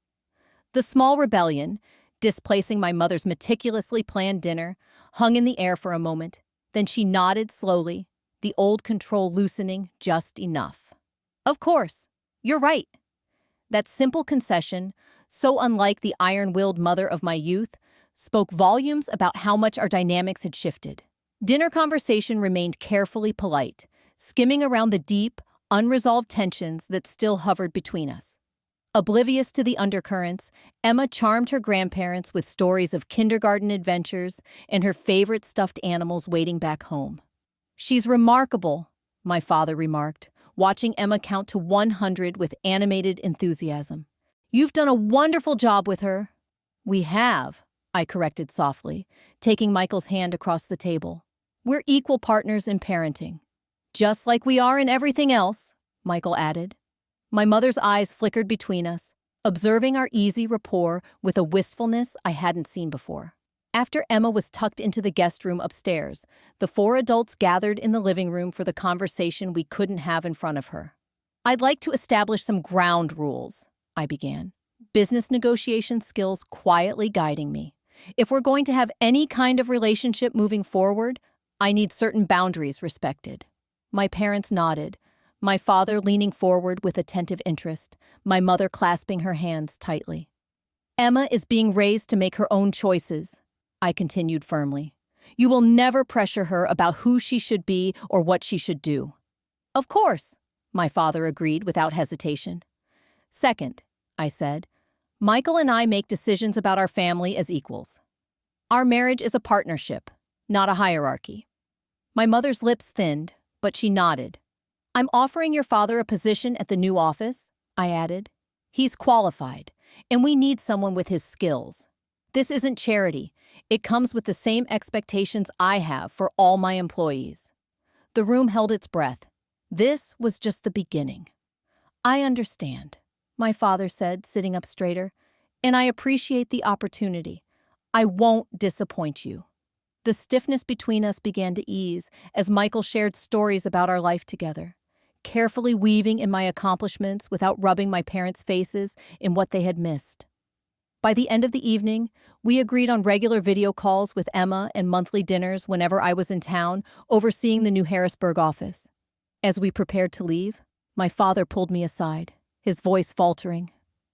The small rebellion, displacing my mother's meticulously planned dinner, hung in the air for a moment. Then she nodded slowly, the old control loosening just enough. "Of course, you're right." That simple concession, so unlike the iron-willed mother of my youth, spoke volumes about how much our dynamics had shifted. Dinner conversation remained carefully polite, skimming around the deep, unresolved tensions that still hovered between us. Oblivious to the undercurrents, Emma charmed her grandparents with stories of kindergarten adventures and her favorite stuffed animals waiting back home. "She's remarkable," my father remarked, watching Emma count to 100 with animated enthusiasm. "You've done a wonderful job with her." "We have," I corrected softly, taking Michael's hand across the table. "We're equal partners in parenting." "Just like we are in everything else," Michael added. My mother's eyes flickered between us, observing our easy rapport with a wistfulness I hadn't seen before. After Emma was tucked into the guest room upstairs, the 4 adults gathered in the living room for the conversation we couldn't have in front of her. "I'd like to establish some ground rules," I began, business negotiation skills quietly guiding me. "If we're going to have any kind of relationship moving forward, I need certain boundaries respected." My parents nodded, my father leaning forward with attentive interest, my mother clasping her hands tightly. "Emma is being raised to make her own choices," I continued firmly. "You will never pressure her about who she should be or what she should do." "Of course," my father agreed without hesitation. "Second," I said, "Michael and I make decisions about our family as equals. Our marriage is a partnership, not a hierarchy." My mother's lips thinned, but she nodded. "I'm offering your father a position at the new office," I added. "He's qualified, and we need someone with his skills. This isn't charity. It comes with the same expectations I have for all my employees." The room held its breath. This was just the beginning. "I understand," my father said, sitting up straighter, "and I appreciate the opportunity. I won't disappoint you." The stiffness between us began to ease as Michael shared stories about our life together, carefully weaving in my accomplishments without rubbing my parents' faces in what they had missed. By the end of the evening, we agreed on regular video calls with Emma and monthly dinners whenever I was in town, overseeing the New Harrisburg office. As we prepared to leave, my father pulled me aside, his voice faltering.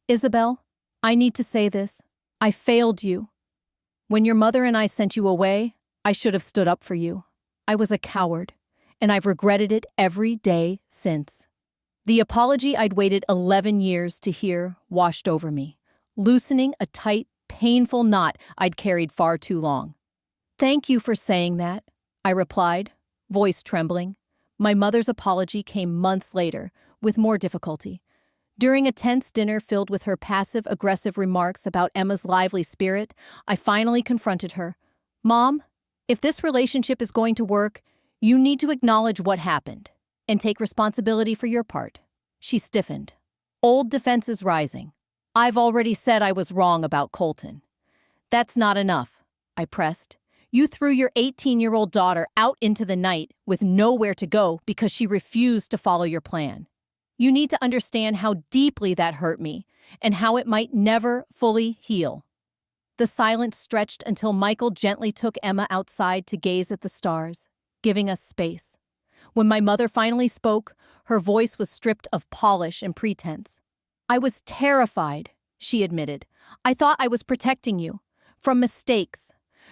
"Isabelle, I need to say this. I failed you. When your mother and I sent you away, I should have stood up for you. I was a coward, and I've regretted it every day since." The apology I'd waited 11 years to hear washed over me, loosening a tight, painful knot I'd carried far too long. "Thank you for saying that," I replied, voice trembling. My mother's apology came months later, with more difficulty. During a tense dinner filled with her passive-aggressive remarks about Emma's lively spirit, I finally confronted her. "Mom, if this relationship is going to work, you need to acknowledge what happened and take responsibility for your part." She stiffened, old defenses rising. "I've already said I was wrong about Colton." "That's not enough," I pressed. "You threw your 18-year-old daughter out into the night with nowhere to go because she refused to follow your plan. You need to understand how deeply that hurt me and how it might never fully heal." The silence stretched until Michael gently took Emma outside to gaze at the stars, giving us space. When my mother finally spoke, her voice was stripped of polish and pretense. "I was terrified," she admitted. "I thought I was protecting you from mistakes,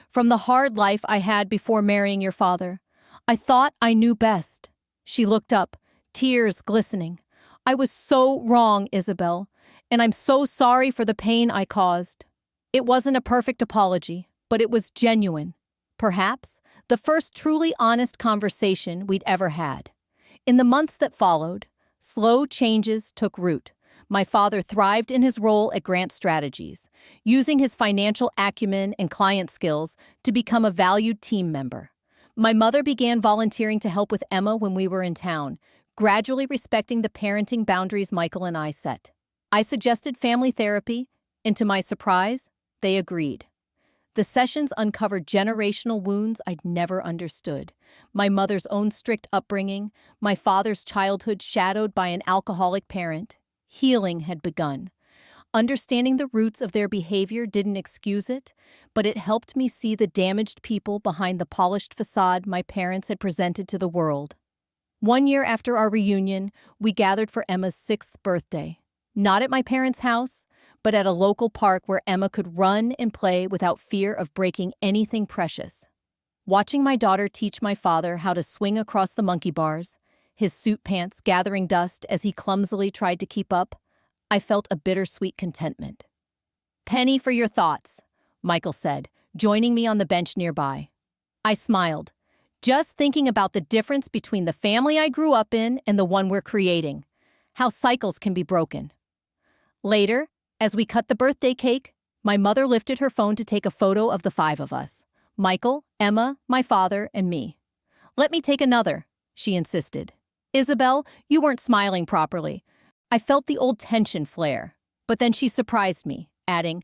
from the hard life I had before marrying your father. I thought I knew best." She looked up, tears glistening. "I was so wrong, Isabelle, and I'm so sorry for the pain I caused." It wasn't a perfect apology, but it was genuine. Perhaps the first truly honest conversation we'd ever had. In the months that followed, slow changes took root. My father thrived in his role at Grant Strategies, using his financial acumen and client skills to become a valued team member. My mother began volunteering to help with Emma when we were in town, gradually respecting the parenting boundaries Michael and I set. I suggested family therapy, and to my surprise, they agreed. The sessions uncovered generational wounds I'd never understood. My mother's own strict upbringing, my father's childhood shadowed by an alcoholic parent. Healing had begun. Understanding the roots of their behavior didn't excuse it, but it helped me see the damaged people behind the polished facade my parents had presented to the world. 1 year after our reunion, we gathered for Emma's 6th birthday. Not at my parents' house, but at a local park where Emma could run and play without fear of breaking anything precious. Watching my daughter teach my father how to swing across the monkey bars, his suit pants gathering dust as he clumsily tried to keep up, I felt a bittersweet contentment. "Penny for your thoughts," Michael said, joining me on the bench nearby. I smiled, just thinking about the difference between the family I grew up in and the one we're creating, how cycles can be broken. Later, as we cut the birthday cake, my mother lifted her phone to take a photo of the 5 of us: Michael, Emma, my father, and me. "Let me take another," she insisted. "Isabelle, you weren't smiling properly." I felt the old tension flare, but then she surprised me, adding,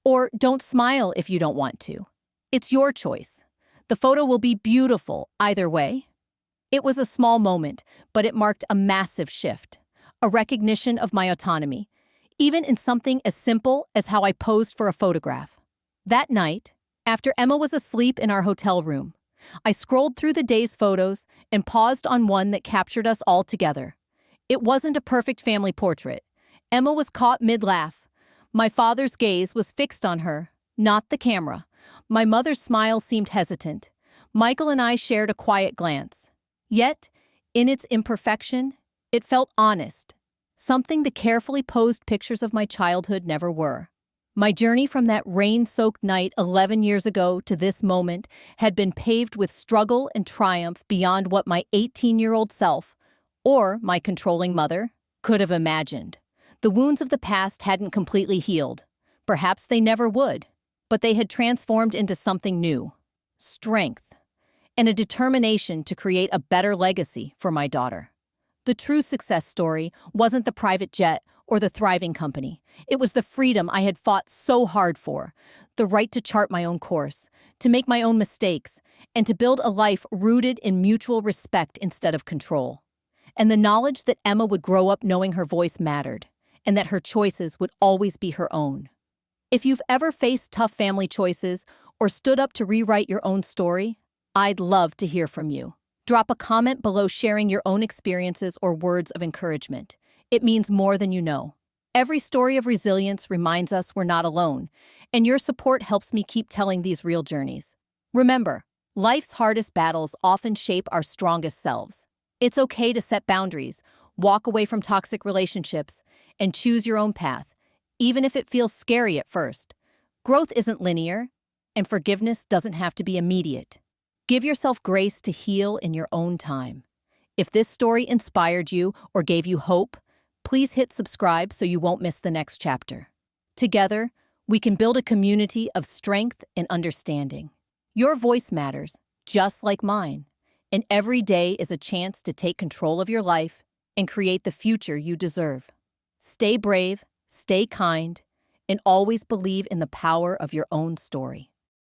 "Or don't smile if you don't want to. It's your choice. The photo will be beautiful either way." It was a small moment, but it marked a massive shift, a recognition of my autonomy, even in something as simple as how I posed for a photograph. That night, after Emma was asleep in our hotel room, I scrolled through the day's photos and paused on one that captured us all together. It wasn't a perfect family portrait. Emma was caught mid-laugh. My father's gaze was fixed on her, not the camera. My mother's smile seemed hesitant. Michael and I shared a quiet glance. Yet, in its imperfection, it felt honest, something the carefully posed pictures of my childhood never were. My journey from that rain-soaked night 11 years ago to this moment had been paved with struggle and triumph beyond what my 18-year-old self, or my controlling mother, could have imagined. The wounds of the past hadn't completely healed. Perhaps they never would, but they had transformed into something new: strength, and a determination to create a better legacy for my daughter. The true success story wasn't the private jet or the thriving company. It was the freedom I had fought so hard for, the right to chart my own course, to make my own mistakes, and to build a life rooted in mutual respect instead of control. And the knowledge that Emma would grow up knowing her voice mattered, and that her choices would always be her own. If you've ever faced tough family choices or stood up to rewrite your own story, I'd love to hear from you. Drop a comment below sharing your own experiences or words of encouragement. It means more than you know. Every story of resilience reminds us we're not alone, and your support helps me keep telling these real journeys. Remember, life's hardest battles often shape our strongest selves. It's okay to set boundaries, walk away from toxic relationships, and choose your own path, even if it feels scary at first. Growth isn't linear, and forgiveness doesn't have to be immediate. Give yourself grace to heal in your own time. If this story inspired you or gave you hope, please hit subscribe so you won't miss the next chapter. Together, we can build a community of strength and understanding. Your voice matters, just like mine, and every day is a chance to take control of your life and create the future you deserve. Stay brave, stay kind, and always believe in the power of your own story.